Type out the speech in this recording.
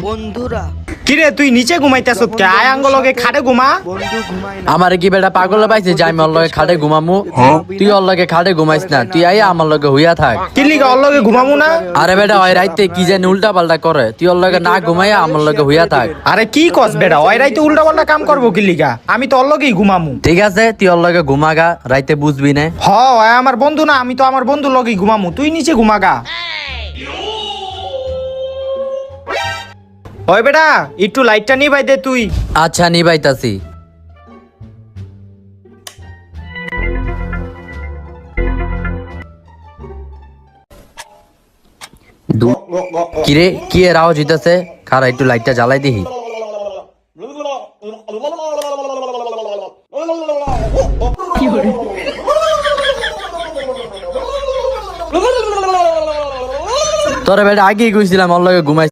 বন্ধুরা কিরে তুই নিচে ঘুমাইতেছ কে? আয় আঙ্গলকে খাটে ঘুমা। বন্ধু ঘুমাই না। আমার কি বেটা পাগল পাইছে যে আমি ওর লগে খাটে ঘুমামু? তুই ওর লগে খাটে ঘুমাইস না, তুই আইয়া আমার লগে হইয়া থাক। কি লিগা ওর লগে ঘুমামু না? আরে বেটা ওই রাইতে কি জানি উল্টা পাল্টা করে, তুই ওর লগে না ঘুমাইয়া আমার লগে হইয়া থাক। আরে কি কস বেটা, ওই রাইতে উল্টা পাল্টা কাম করবো কি লিগা? আমি তো ওর লগেই ঘুমামু। ঠিক আছে তুই ওর লগে ঘুমাগা, রাইতে বুঝবি না। হ ওই আমার বন্ধু না, আমি তো আমার বন্ধুর লগেই ঘুমামু, তুই নিচে ঘুমাগা। ওই বেটা একটু লাইটটা নিভাই দে তুই। আচ্ছা নিবাইতাছি। কিরে কি এর আওয়াজ হইতাছে? খারা একটু লাইটটা জ্বালাই দিহি। তোরে বেটা আগেই কইছিলাম ওর লগে ঘুমাই।